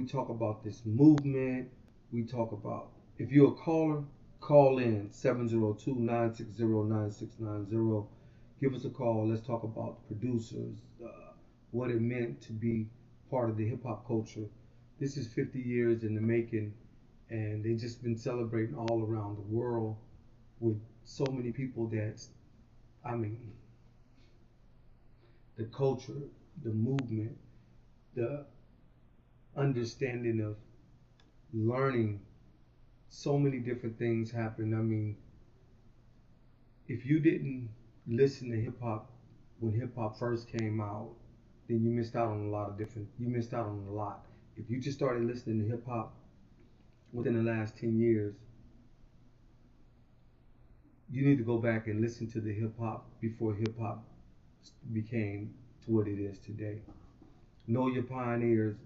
talk about this movement. We talk about, if you're a caller, call in 702-960-9690. Give us a call. Let's talk about producers, what it meant to be part of the hip hop culture. This is 50 years in the making, and they've just been celebrating all around the world with so many people that's, I mean, the culture, the movement, the understanding of learning, so many different things happen. I mean, if you didn't listen to hip hop when hip hop first came out, then you missed out on a lot of different. You missed out on a lot. If you just started listening to hip hop within the last 10 years, you need to go back and listen to the hip hop before hip hop became to what it is today. Know your pioneers.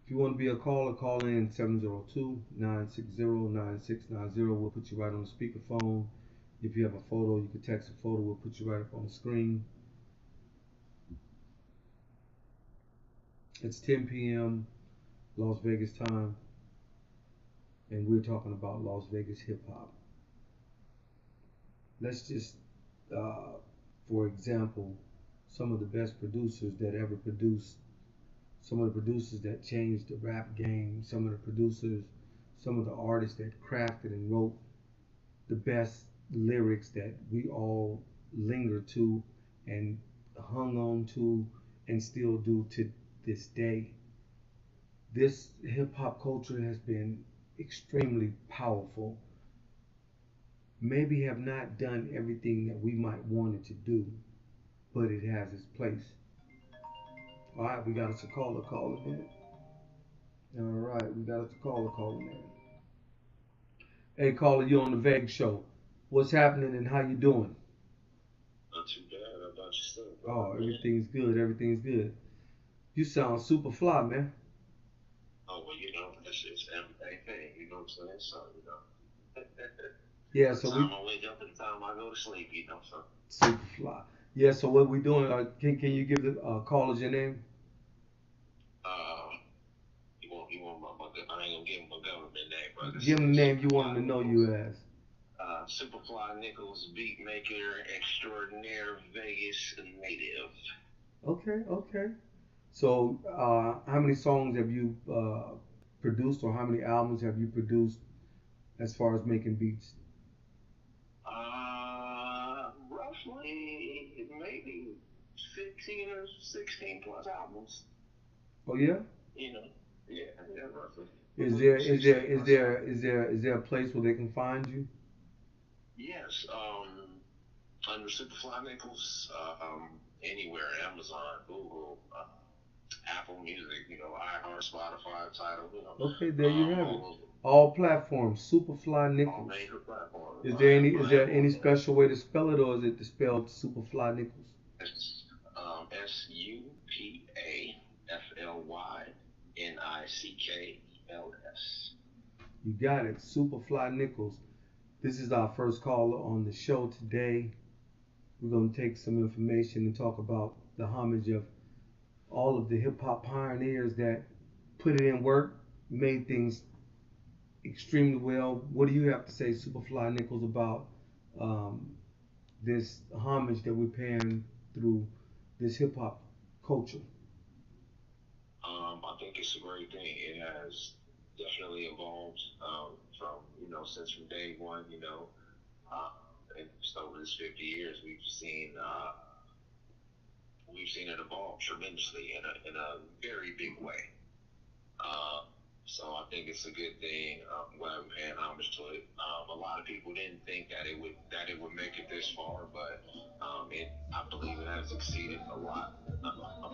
If you want to be a caller, call in 702-960-9690. We'll put you right on the speakerphone. If you have a photo, you can text a photo. We'll put you right up on the screen. It's 10 p.m. Las Vegas time, and we're talking about Las Vegas hip hop. Let's just, for example, some of the best producers that ever produced, some of the producers that changed the rap game, some of the producers, some of the artists that crafted and wrote the best lyrics that we all linger to and hung on to and still do to this day. This hip hop culture has been extremely powerful. Maybe have not done everything that we might want it to do, but it has its place. All right, we got us a caller calling in. All right, we got us a caller calling in. Hey, caller, you on the Vegas show? What's happening and how you doing? Not too bad. How about yourself? Oh, everything's good. Everything's good. You sound super fly, man. Oh, well, that's just everyday thing. You know what I'm saying? So, Yeah, the so time we I wake up and the time I go to sleep, so. super fly. Yeah, so what we doing? Can you give the callers your name? Uh, you want I ain't gonna give him my government name, but this Give them the is name you want Superfly them to know Nichols. you as. Superfly Nichols, beat maker extraordinaire, Vegas native. Okay, okay. So, how many songs have you produced, or how many albums have you produced as far as making beats? Roughly maybe 15 or 16 plus albums. Oh yeah. You know, yeah, roughly. Is there is there 16 is plus there albums. is there is there a place where they can find you? Yes, under Superfly Nichols, anywhere, Amazon, Google, Apple Music, iHeart, Spotify, Tidal, Okay, there you have it. all of them, All platforms. Superfly all Nichols. major platforms. Is there I any am, is I there am any on them. special way to spell it, or is it spelled Superfly Nichols? It's SUPAFLYNICKELS. You got it. Superfly Nichols. This is our first caller on the show today. We're going to take some information and talk about the homage of all of the hip hop pioneers that put it in work, made things extremely well. What do you have to say, Superfly Nichols, about um, this homage that we're paying through this hip hop culture? I think it's a great thing. It has definitely evolved from, since from day one, uh, and just over this 50 years, we've seen it evolve tremendously in a very big way. Uh, so I think it's a good thing. I'm glad we're paying homage to it. A lot of people didn't think that it would make it this far, but I believe it has exceeded a lot,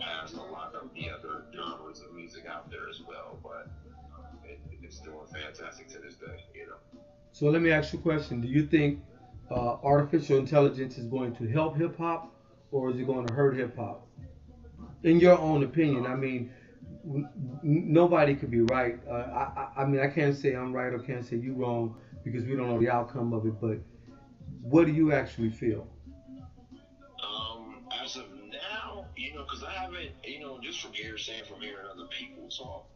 past a lot of the other genres of music out there as well. But it's doing fantastic to this day. So let me ask you a question. Do you think artificial intelligence is going to help hip hop, or is it going to hurt hip hop? In your own opinion, I Um, mean, nobody could be right. I mean, I can't say I'm right or can't say you wrong because we don't know the outcome of it. But what do you actually feel? as of now, Because I haven't, just from hearing other people talk.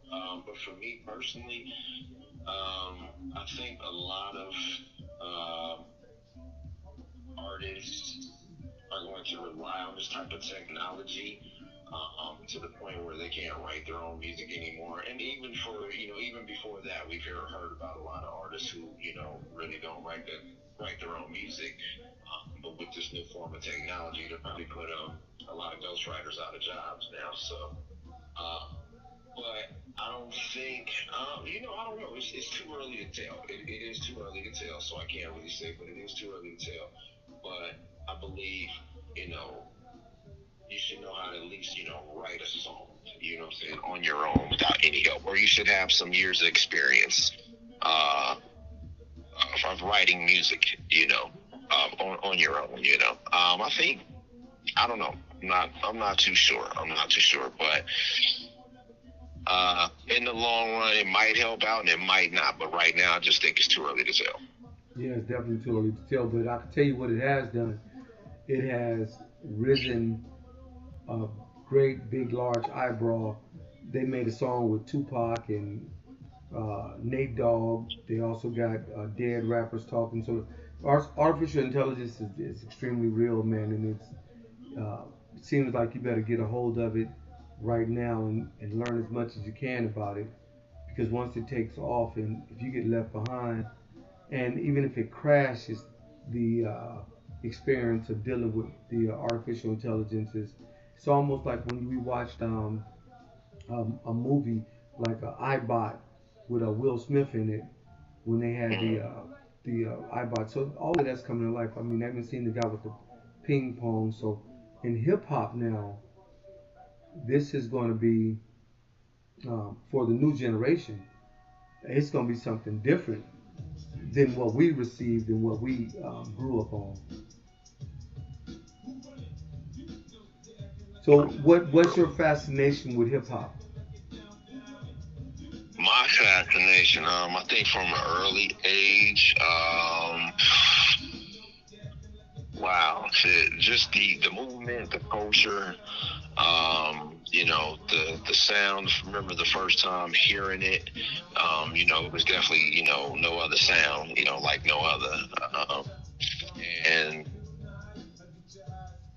But for me personally, I think a lot of um artists are going to rely on this type of technology to the point where they can't write their own music anymore. And even even before that, we've heard about a lot of artists who, really don't write their own music. But with this new form of technology, they'll probably put a lot of ghostwriters out of jobs now. So, uh, but I don't think, I don't know. It's too early to tell. It is too early to tell, so I can't really say, but it is too early to tell. But I believe, you know, you should know how to at least, write a song, what I'm saying, on your own without any help. Or you should have some years of experience uh, of writing music, on your own, I think, I don't know. I'm not too sure. I'm not too sure. But in the long run, it might help out and it might not. But right now, I just think it's too early to tell. Yeah, it's definitely too early to tell, but I can tell you what it has done. It has risen a great big large eyebrow. They made a song with Tupac and Nate Dogg. They also got dead rappers talking. So artificial intelligence is extremely real, man, and it seems like you better get a hold of it right now and learn as much as you can about it because once it takes off and if you get left behind and even if it crashes, the experience of dealing with the artificial intelligence is it's almost like when we watched a movie like iBot with Will Smith in it when they had Mm-hmm. the iBot. So all of that's coming to life. I mean, I haven't seen the guy with the ping pong. So in hip hop now, this is going to be for the new generation. It's going to be something different than what we received and what we grew up on. So what's your fascination with hip hop? My fascination, I think from an early age, wow, just the movement, the culture, the sound. Remember the first time hearing it, it was definitely, no other sound, like no other, and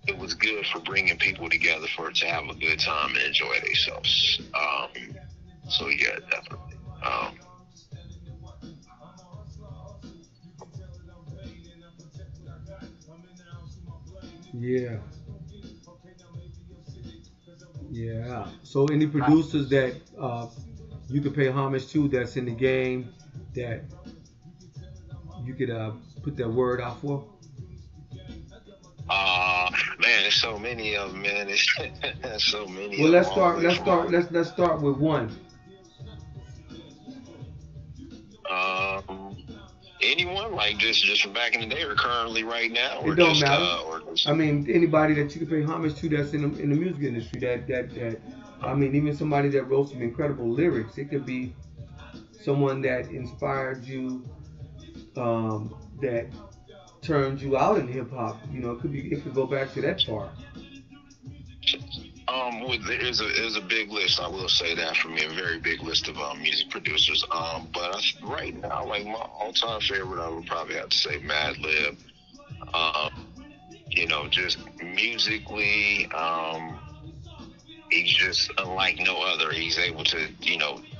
it was good for bringing people together for it to have a good time and enjoy themselves. So yeah, definitely. Yeah, yeah. So any producers that you could pay homage to that's in the game that you could put that word out for? Man, there's so many of them, man. There's so many Well, of them let's all the start. way Let's from start. Let's start with one. um, anyone like just from back in the day or currently right now It don't matter. or I just mean, anybody that you can pay homage to that's in the music industry. I mean, even somebody that wrote some incredible lyrics. It could be someone that inspired you, that turned you out in hip hop. You know, it could go back to that far. there's a big list. I will say that for me, a very big list of music producers. But right now, like my all-time favorite, I would probably have to say Madlib. Um, just musically, he's just unlike no other. He's able to,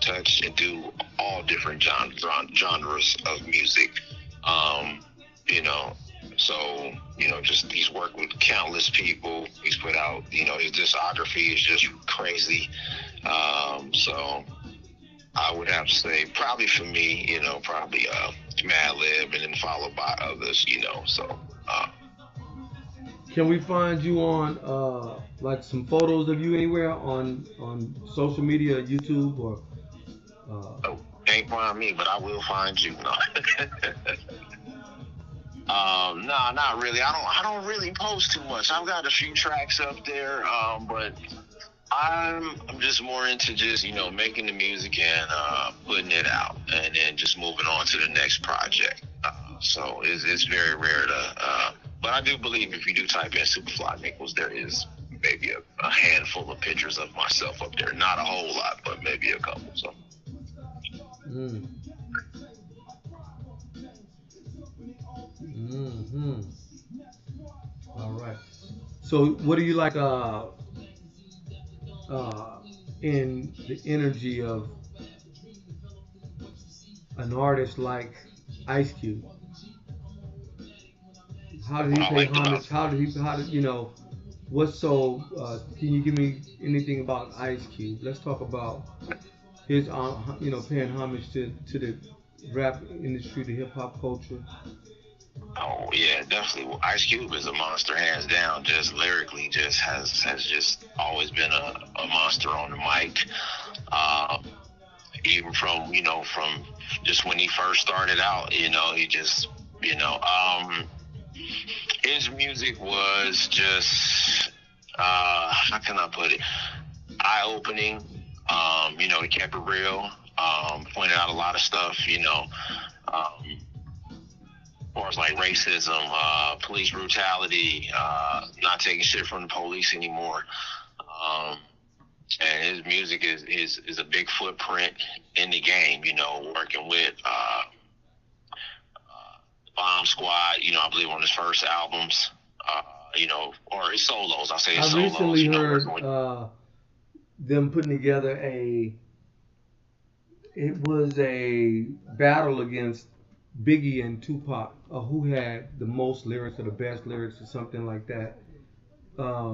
touch and do all different genres of music. Um, you know, so, just he's worked with countless people. He's put out, his discography is just crazy. So I would have to say probably for me, probably Madlib and then followed by others, so uh, Can we find you on like some photos of you anywhere on social media, YouTube or? oh, can't find me, but I will find you. No. No, not really. I don't really post too much. I've got a few tracks up there, but I'm just more into just making the music and putting it out, and then just moving on to the next project. So it's very rare to. But I do believe if you do type in Superfly Nichols, there is. maybe a handful of pictures of myself up there. Not a whole lot, but maybe a couple. So. Mm. Mm-hmm. All right. So, what do you like uh, in the energy of an artist like Ice Cube? How did What he I pay liked homage? about How did you know? What's so? Can you give me anything about Ice Cube? Let's talk about his, paying homage to the rap industry, the hip hop culture. Oh yeah, definitely. Well, Ice Cube is a monster, hands down. Just lyrically, just has just always been a monster on the mic. Uh, Even from just when he first started out, he just you know his music was just how can I put it, eye opening. He kept it real. Pointed out a lot of stuff. Um, as far as like racism, police brutality, not taking shit from the police anymore. Um, and his music is a big footprint in the game. Working with Bomb Squad. I believe on his first albums. Or his solos. I'll say I his solos. recently heard Working with. them putting together a. It was a battle against Biggie and Tupac, who had the most lyrics or the best lyrics or something like that.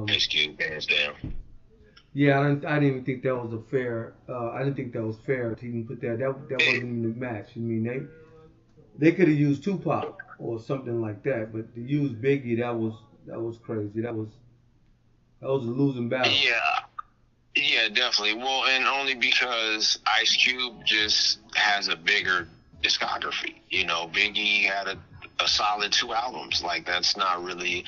Ice Cube, hands down. Yeah, I didn't even think that was a fair. I didn't think that was fair to even put that. That wasn't even a match. I mean, they could have used Tupac or something like that, but to use Biggie, that was crazy. That was a losing battle. Yeah, yeah, definitely. Well, and only because Ice Cube just has a bigger discography. Biggie had a solid 2 albums. Like that's not really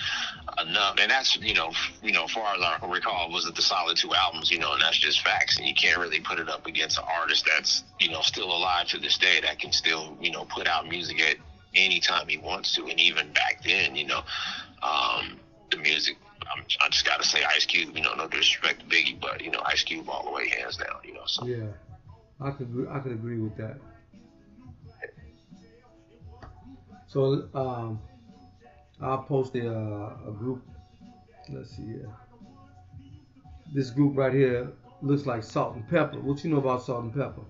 enough, and that's far as I can recall, was it the solid 2 albums? And that's just facts, and you can't really put it up against an artist that's still alive to this day that can still put out music at any time he wants to, and even back then, the music. I just gotta say Ice Cube. No disrespect to Biggie, but Ice Cube all the way, hands down. So. Yeah, I could agree with that. So I'll post a group. Let's see here. This group right here looks like Salt and Pepper. What you know about Salt and Pepper?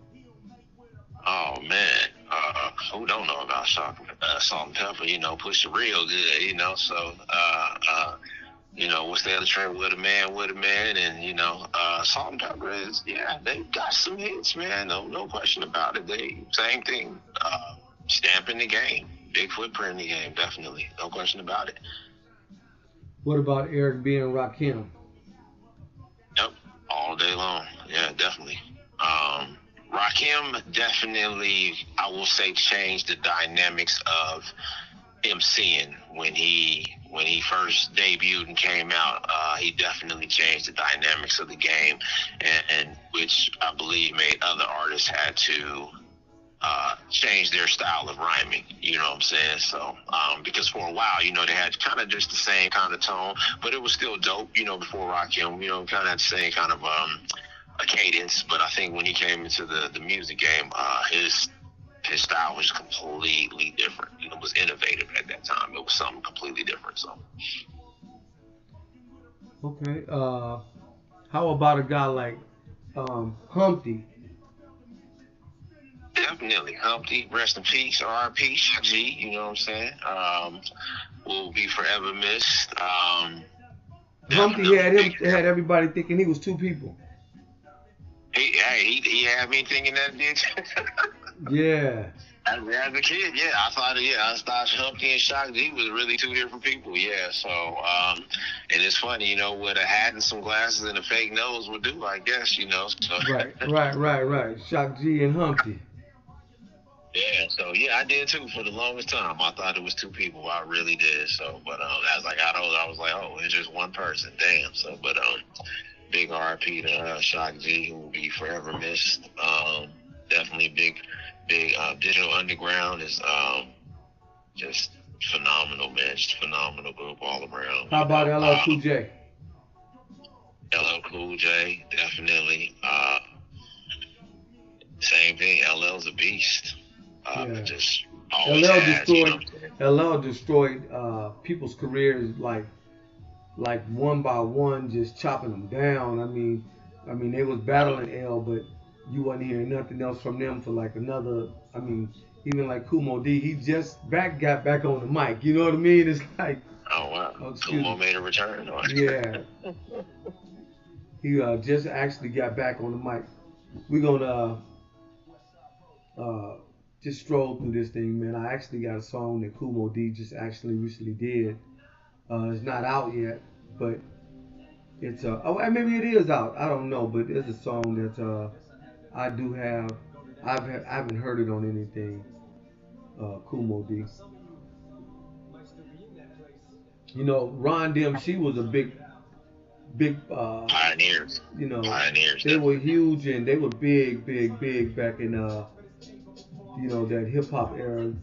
Oh man, who don't know about salt and pepper? Push it real good. So what's the other trend? With a man, and salt and pepper is, yeah, they got some hits, man. No question about it. They same thing, stamping the game, big footprint in the game, definitely, no question about it. What about Eric B and Rakim? Yep, all day long. Yeah, definitely. Rakim definitely, I will say, changed the dynamics of MCing when he first debuted and came out. He definitely changed the dynamics of the game, and which I believe made other artists had to change their style of rhyming. You know what I'm saying? So, because for a while, they had kind of just the same kind of tone, but it was still dope. Before Rakim, kind of had the same kind of a cadence. But I think when he came into the music game, his style was completely different. It was innovative at that time. It was something completely different. So. Okay. How about a guy like Humpty? Definitely. Humpty, rest in peace, R.I.P. G, you know what I'm saying? Will be forever missed. Humpty Definitely big. had everybody thinking he was two people. He had me thinking that, bitch. Yeah. As a kid, yeah, I thought Humpty and Shock G was really two different people, yeah. So, and it's funny, what a hat and some glasses and a fake nose would do, I guess, So. Right. Shock G and Humpty. Yeah, so yeah, I did too for the longest time. I thought it was two people. I really did. So, but as I got older, I was like, oh, it's just one person. Damn. So, but big RIP to Shock G, who will be forever missed. Definitely big Digital Underground is just phenomenal, man. Just phenomenal group all around. How about LL Cool J? LL Cool J, definitely. Same thing. LL's a beast. Yeah. Just always LL has, you know destroyed what I'm saying? LL destroyed people's careers like one by one, just chopping them down. I mean they was battling L, but you wasn't hearing nothing else from them for like another. I mean, even like Kumo D, he just got back on the mic. You know what I mean? It's like, Oh wow. oh, excuse Kumo me. made a return. Yeah, he just actually got back on the mic. We're gonna just stroll through this thing, man. I actually got a song that Kumo D just actually recently did. It's not out yet, but it's oh, maybe it is out. I don't know, but it's a song that I do have. I haven't heard it on anything. Kumo D. You know, Ron Dim. She was a big. Pioneers. You know, Pioneers, they were definitely. huge and they were big back in that hip hop era.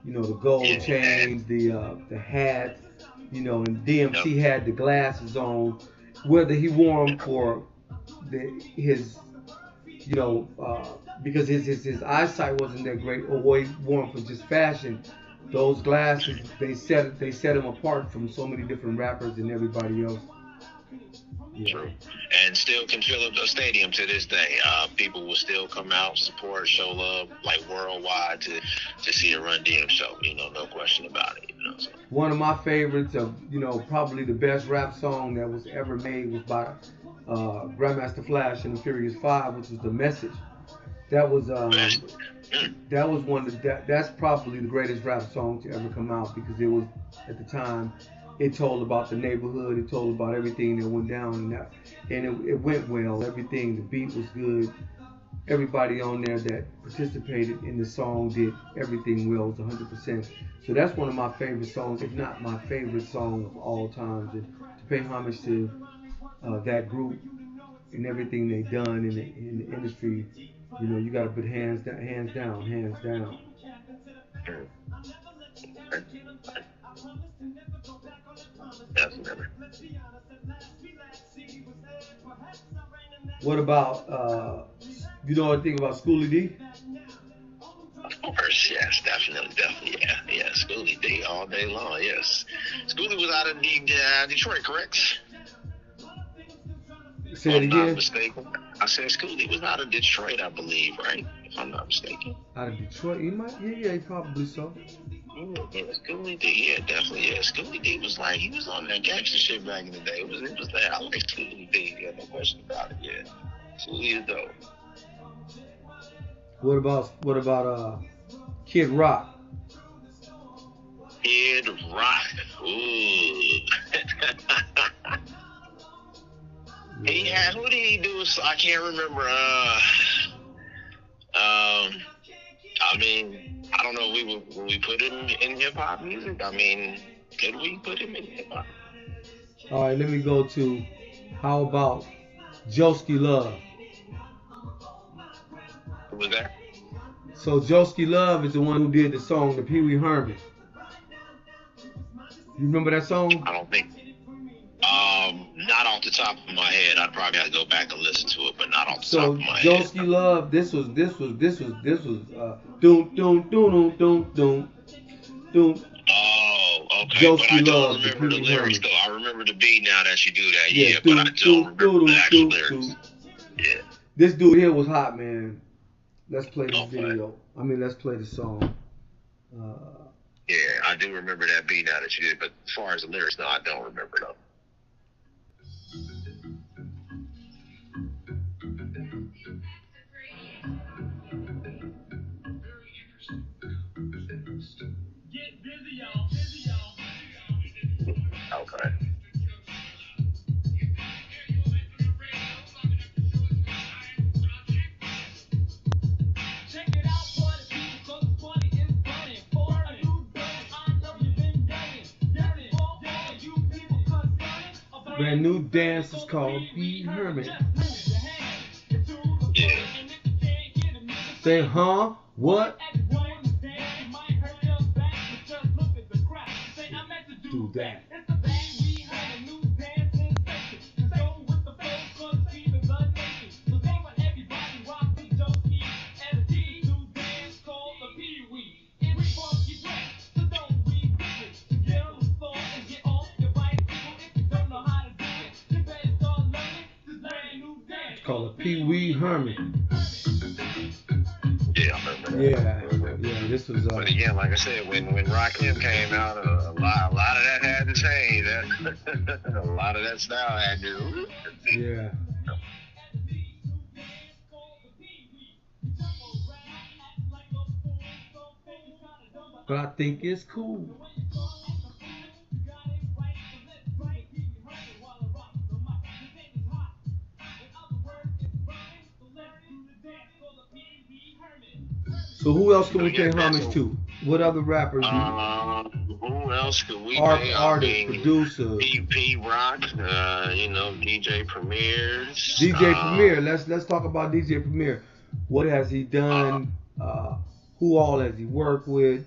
You know, the gold Yeah, man. chains, the hat. You know, and Yep. DMC had the glasses on, whether he wore them for his because his eyesight wasn't that great, or he wore them for just fashion. Those glasses, they set him apart from so many different rappers and everybody else. Yeah. True. And still can fill up the stadium to this day. People will still come out, support, show love, like worldwide to see a Run DM show. No question about it. So. One of my favorites of probably the best rap song that was ever made was by Grandmaster Flash and the Furious Five, which was The Message. That was that was one of that's probably the greatest rap song to ever come out, because it was, at the time, it told about the neighborhood, it told about everything that went down, and it went well. Everything, the beat was good. Everybody on there that participated in the song did everything well. It was 100%. So that's one of my favorite songs, if not my favorite song of all times. And to pay homage to that group and everything they've done in the industry, you got to put hands down, hands down. Mm, definitely. What about you know anything about Schoolie D? Of course, yes, definitely, yeah, yeah. Schoolie D all day long, yes. Schoolie was out of Detroit, correct? If Say it I'm not again. mistaken. I said Schoolie was out of Detroit, I believe, right? If I'm not mistaken. Out of Detroit, he might. Yeah, probably so. Yeah, Schoolie D, yeah, definitely, yeah. Schoolie D was like, he was on that gangster shit back in the day. It was that. I like Schoolie D, yeah, no question about it, yeah. Schoolie is dope. What about Kid Rock? Kid Rock, ooh. He Yeah. had, who did he do? I can't remember. I mean, I don't know. Will we put him in hip hop music? I mean, could we put him in hip hop? All right, let me go to. How about Joski Love? Who was that? So Joski Love is the one who did the song, the Pee Wee Herman. You remember that song? I don't think. Not off the top of my head. I'd probably have to go back and listen to it, but not off the top So of my head. Joski Love, this was doom doom doom doom doom doom. Oh, okay. But I Joski don't Love, the Pee remember the Wee lyrics Herman. though. I remember the beat now that you do that. Yeah, Yeah, but I doom don't doom remember the doom actual doom lyrics. doom. Yeah. This dude here was hot, man. Let's play this Okay. video. Let's play the song. Uh, Yeah, I do remember that beat now that you did, but as far as the lyrics, no, I don't remember them. Okay. Brand new dance is called Pee Wee Herman. Yeah. Say, huh? What? Do that. called a Pee Wee Herman. Yeah, I remember that. Yeah. This was. But again, like I said, when Rakim came out, a lot of that had to change. A lot of that style had to. Yeah. But I think it's cool. So who else can we pay homage to? What other rappers? Who else could we pay? Artists, producers. P Rock, DJ Premier. DJ Premier. Let's talk about DJ Premier. What has he done? Who all has he worked with?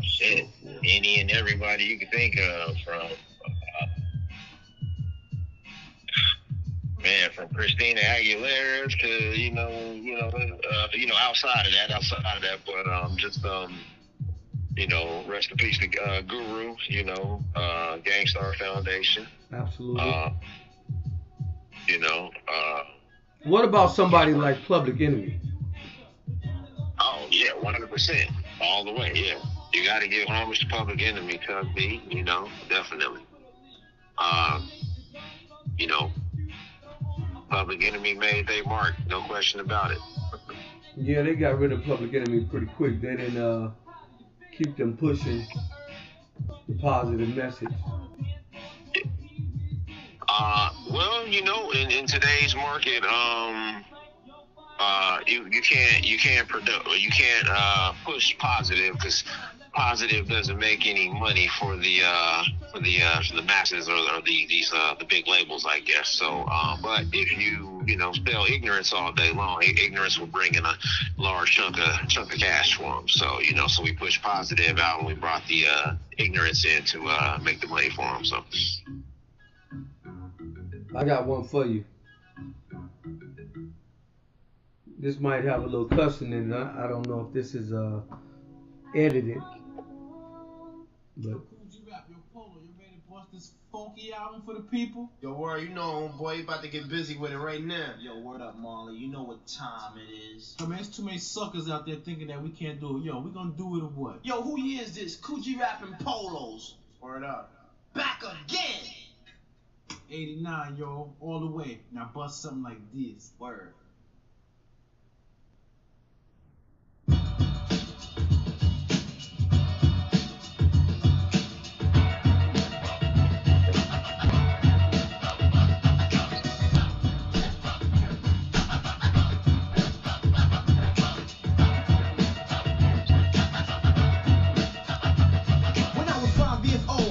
Shit. Any and everybody you can think of, from Christina Aguilera to outside of that, but rest in peace to Guru, Gangstar Foundation. Absolutely. What about somebody like Public Enemy? Oh yeah, 100%, all the way. Yeah, you got to give homage to Public Enemy, Cub B. Definitely. Public Enemy made their mark, no question about it. Yeah, they got rid of Public Enemy pretty quick. They didn't keep them pushing the positive message. Well, in today's market, you can't push positive, because positive doesn't make any money for the masses or the big labels, I guess. So, but if you spell ignorance all day long, ignorance will bring in a large chunk of cash for them. So so we pushed positive out and we brought the ignorance in to make the money for them. So I got one for you. This might have a little cussing in it. I don't know if this is edited. But this funky album for the people? Yo, word, boy, you about to get busy with it right now. Yo, word up, Marley. You know what time it is. I mean, there's too many suckers out there thinking that we can't do it. Yo, we gonna do it or what? Yo, who is this? Coogee rapping polos. Word up. Back again. 89, yo, all the way. Now bust something like this. Word.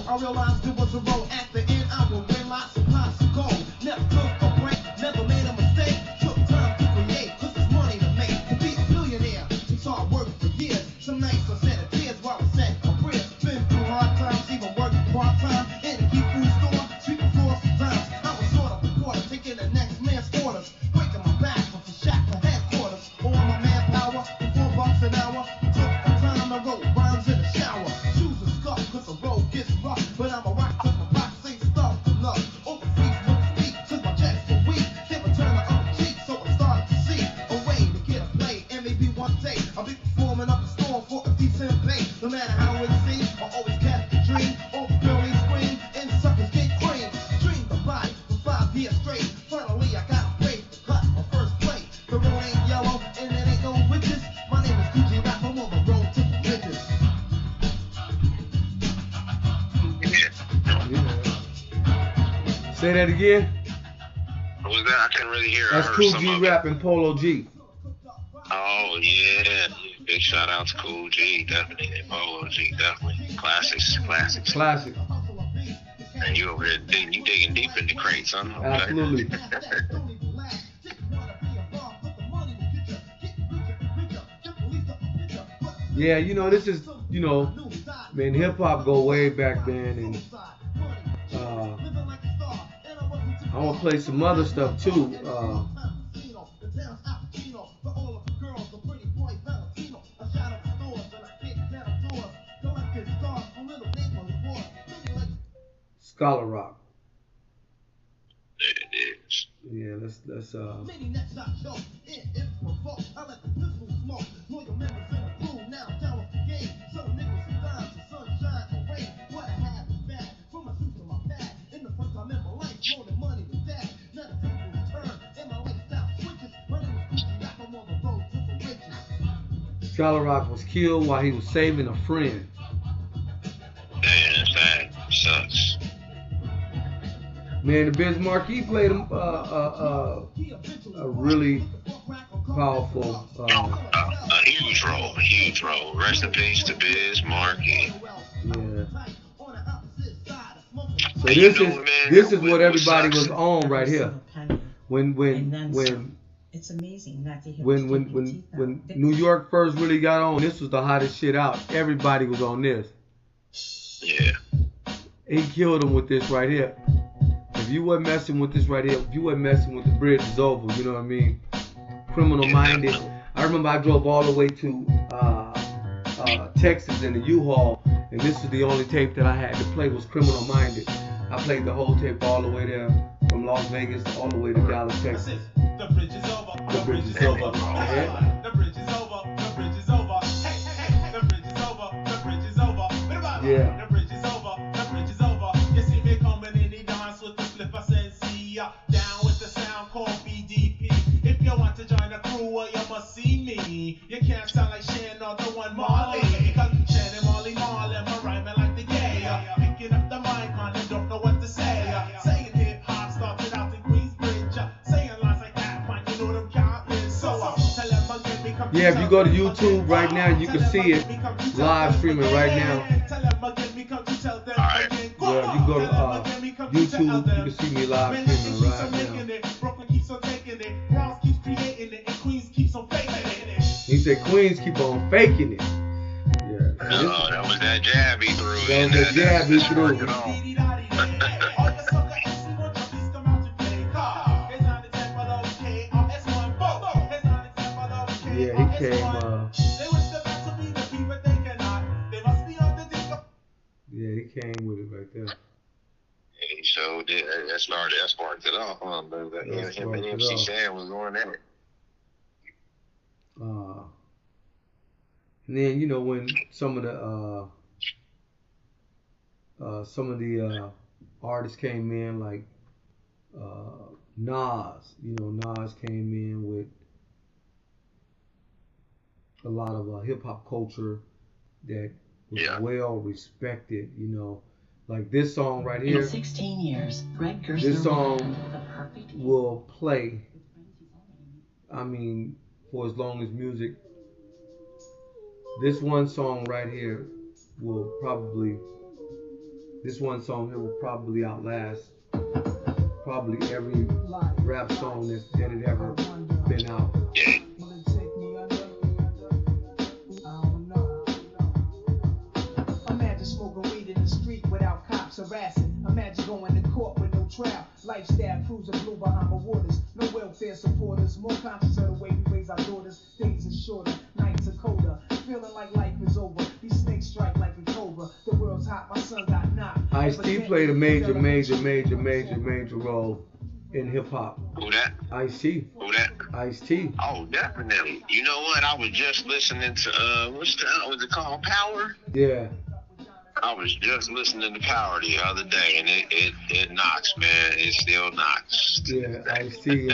I realized there was a road at the end. I would win lots of pots of gold. Never took a break, never made a mistake. Took time to create, cause there's money to make. To be a millionaire, it's hard work for years. Some nights I shed a tears while I sang a prayer. Been through hard times, even working part-time in a key food store, sweeping floors sometimes. I was sort of reporter, taking the next man's orders. Breaking my back with a shack for headquarters. All my manpower, for $4 an hour. Took the time, I wrote rhymes in the shower. Shoes are scuffed, cause the road gets rough. But I'm a rock cause my box ain't stuffed enough. Over feet, look speak, cause my checks are weak. Never turn the other cheek, so I started to see a way to get a play. And maybe one day I'll be performing up a storm for a decent pay. No matter how it seems, I always kept the dream. All the girlies scream, and suckers get cream. Dreamed the ride for 5 years straight. Finally I got a break, cut my first plate. The road ain't yellow, and it ain't no witches. My name is Coogee Rap, I'm on the road to the riches. say that again. What was that? I couldn't really hear. That's Coogee Rap and Polo G. Oh yeah, big shout out to Cool G, definitely, and Polo G, definitely. Classics. Classic. And you over there digging deep into crates, huh? Okay. Absolutely. Yeah, this is, man, hip hop go way back then, and I want to play some other stuff too. Scholar Rock. It is. Yeah, let's Many next I choke, it provoked. I let the pistol smoke. Loyal members in the crew now down with the game. So niggas and dimes, the sunshine or rain. What I have is bad. From my shoes to my pad. In the first time in my life, loaning money with dad. Now the tables turn, and my lifestyle switches. My name is Gucci Rap, I'm on the road to the riches. Scholar Rock was killed while he was saving a friend. Man, that sucks. Man, the Biz Marquee played a really powerful. A huge role. Rest in peace to Biz Markie. Yeah. So this is what everybody was on right here. When it's amazing not to hear when New York first really got on, this was the hottest shit out. Everybody was on this. Yeah. He killed him with this right here. If you wasn't messing with this right here, if you wasn't messing with The Bridge Is Over, you know what I mean? Criminal Minded. I remember I drove all the way to Texas in the U-Haul, and this was the only tape that I had to play was Criminal Minded. I played the whole tape all the way there from Las Vegas all the way to Dallas, Texas. The bridge is over. The Bridge Is Over. Yeah. The bridge is over. The bridge is over. Hey, hey, hey. The bridge is over. The bridge is over. What about Yeah. The bridge is over. The bridge is over. You see me coming in the dance with the flipper sensi. Down with the sound called BDP. If you want to join the crew, well, you must see me. You can't sound like Shan or the one Marley. Because Shan and Marley, my rhyming like the gay. Picking up the mic, man, and don't know what to say. Saying hip hop started out in Queensbridge. Saying lines like that, man, you know them countless. So tell them again, become Yeah, if you go to YouTube right now, you can see it live streaming right now. Alright. Yeah, you can go to YouTube, you can see me live streaming right now. Brooklyn keeps on taking it, Bronx keeps creating it, and Queens keeps on faking it. He said Queens keep on faking it. Yeah. That was that jab he threw. That was that jab he threw. Yeah, he came. Yeah, he came with it right there. He showed it. That sparked it off. Him and MC Shan was going at it. And then when some of the artists came in, like Nas. Nas came in with a lot of hip hop culture that was well respected. Like this song right here. In 16 years, Greg Gerstner This song the perfect will play. I mean, for as long as music. This one song right here will probably outlast probably every rap song that had ever been out. Imagine smoking weed in the street without cops harassing. Imagine going to court with no trial. Lifestyle cruising blue Bahama waters. No welfare supporters. More conscious of the way we raise our daughters. Days are shorter, nights are colder. Feeling like life is over. These snakes strike like a cobra. The world's hot, my son got knocked. Ice-T played a major role in hip hop. Who that? Ice-T. Who that? Ice-T. Oh, definitely. You know what? I was just listening to was it called Power? Yeah. I was just listening to Power the other day, and it knocks, man. It still knocks. Yeah, Ice-T.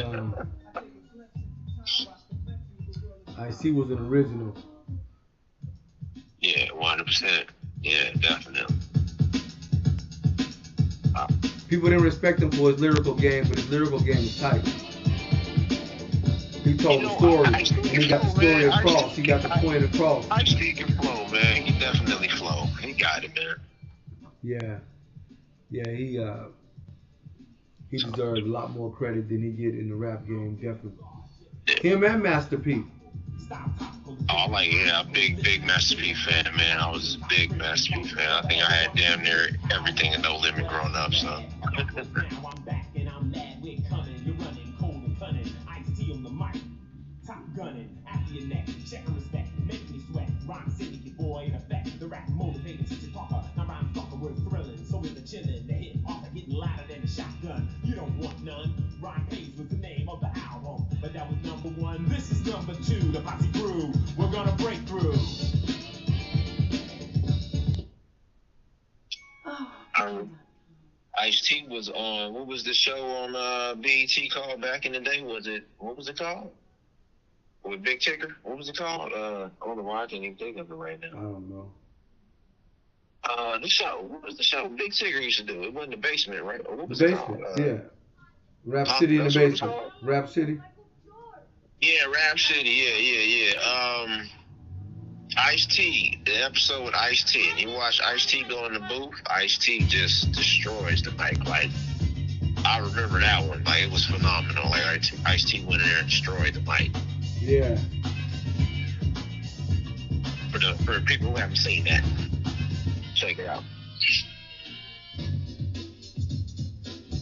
Ice-T was an original. Yeah, 100%. Yeah, definitely. People didn't respect him for his lyrical game, but his lyrical game is tight. He told the story, and he got the story across. He got the point across. Ice-T can flow, man. He definitely flow. He got it, man. Yeah, he deserves a lot more credit than he get in the rap game, definitely. Him and Master P. Oh, big Master P fan, man. I was a big Master P fan. I think I had damn near everything in No Limit growing up, so. Now I'm back and I'm mad, we're coming, you're running, cold and cunning, Ice-T on the mic, top gunning, after your neck, check and respect, make me sweat, rhyme city, your boy in effect, the rap motivating, teacher talker, now rhyme talker, we're thrilling, so we're the chillin', the hip hop are getting louder than a shotgun, you don't want none, rhyme pays with the name, That was number one. This is number two. The posse crew. We're gonna break through. Ice-T was on, what was the show on BET called back in the day? What was it called? With Big Ticker? What was it called? I don't know why I can't even think of it right now. I don't know. The show. What was the show Big Ticker used to do? It wasn't The Basement, right? Or what was The it Basement, called? yeah. Rap City in the that's what it was Basement. called? Rap City? Yeah, Rap City. Yeah. Ice-T, the episode with Ice-T. And you watch Ice-T go in the booth, Ice-T just destroys the mic. Like, I remember that one. Like, it was phenomenal. Like, Ice-T went in there and destroyed the mic. Yeah. For people who haven't seen that, check it out.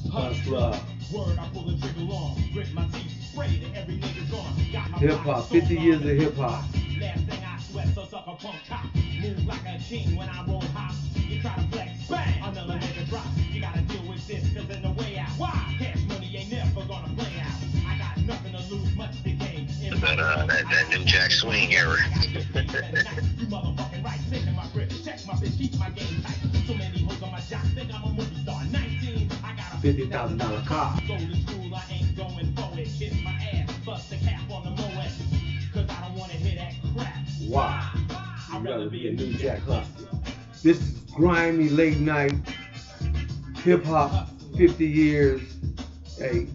Hustler. Word, I pull the trigger long. Grit my teeth, spray to every nigga's gone. Got my Hip hop, 50 years of hip hop. Last thing I sweat, so suck a punk cop. Move like a king when I roll hop. You try to flex, bang, another nigga drop. You gotta deal with this, cause in the way out. Why? Cash money ain't never gonna play out. I got nothing to lose, much to gain. That New Jack Swing era. You motherfucking right, taking my grip. Check my bitch, keep my game tight. So many hoes on my jock, think I'm a movie star. 19, I got a $50,000 car. Go to school, I ain't going for it. Kiss my ass, bust the cap on the Moet. Cause I don't wanna hear that crap. Why? I'd You rather be a New Jack hustler. This is grimy late night hip hop 50 years. Hey,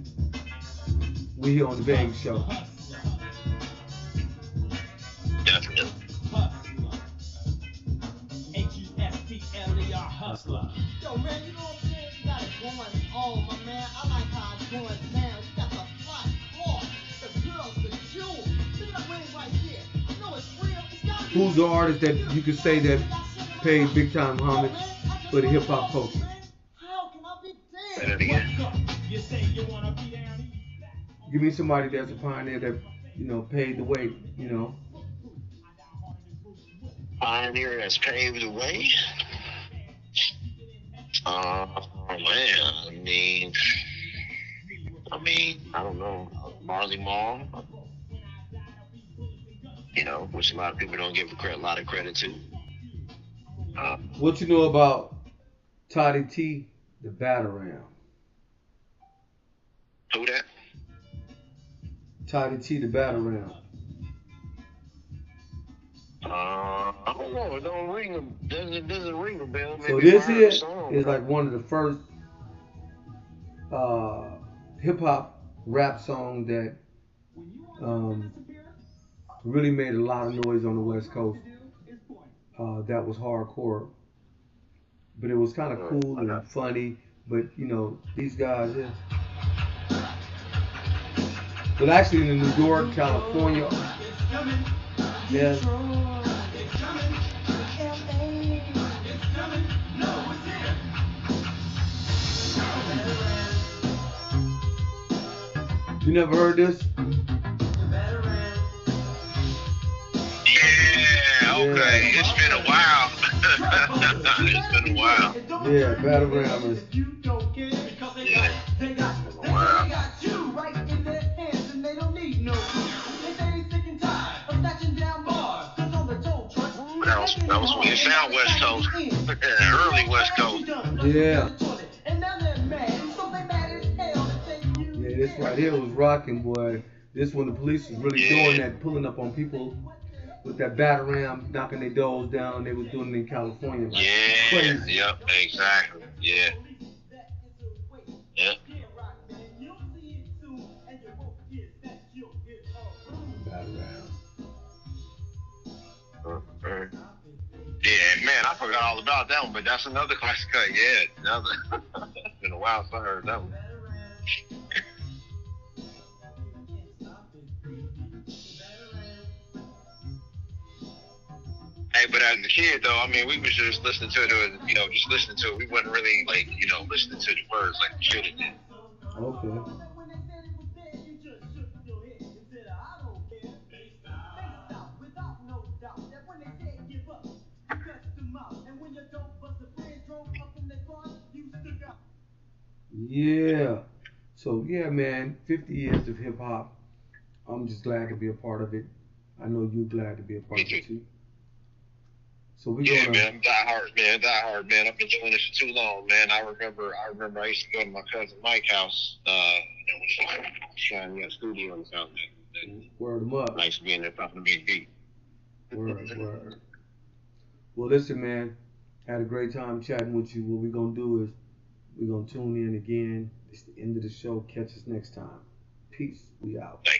we here on the Bang Show. Definitely. H-U-S-T-L-E-R, hustler. Yo, man, you know what I'm saying? You got it going on, my man. I like how it's going now. You got the flat cloth, the girls, the jewels. Look at that ring right there. I know it's real. It's gotta be Who's the artist that you could say that paid big time homage for the hip hop culture? How can I be Say dead? that again. You say you wanna be down east. Give me somebody that's a pioneer that, you know, paid the way, you know. Pioneer that's paved the way. Man, I mean, I don't know. Marley Marl, you know, which a lot of people don't give a lot of credit to. What you know about Toddy T, the Batarang? Who that? Toddy T, the Batarang. I don't know. It doesn't ring a bell. So Maybe this I heard here the song, is but- like one of the first hip hop rap songs that really made a lot of noise on the West Coast. That was hardcore, but it was kind of cool and funny. But you know, these guys, yeah. But actually, in New York, California, yeah. You never heard this? Yeah, okay. It's been a while. It's been a while. Yeah, Batarang is. Yeah. Wow. That was when you sound West Coast. Early West Coast. Yeah. Yeah, this right here was rocking, boy. This when the police was really doing that, pulling up on people with that Batarang, knocking their doors down. They was doing it in California. Like crazy. Yep, exactly. Yeah. Yep. Batarang. Yeah, man, I forgot all about that one, but that's another classic cut. Yeah, another. It's been a while since I heard that one. Hey, but as a kid, though, I mean, we was just listening to it, you know, just listening to it. We wasn't really, like, you know, listening to the words like we should have did. Okay. Yeah. So yeah, man, 50 years of hip hop. I'm just glad to be a part of it. I know you're glad to be a part of it too. So we're Yeah, gonna. man, I'm die hard, man. I've been doing this for too long, man. I remember I used to go to my cousin Mike's house, and was trying to get a studio or something. Word them up. Nice being there talking to Big D. Word. Well, listen, man. Had a great time chatting with you. What we're gonna do is we're gonna tune in again. It's the end of the show. Catch us next time. Peace. We out. Thank you.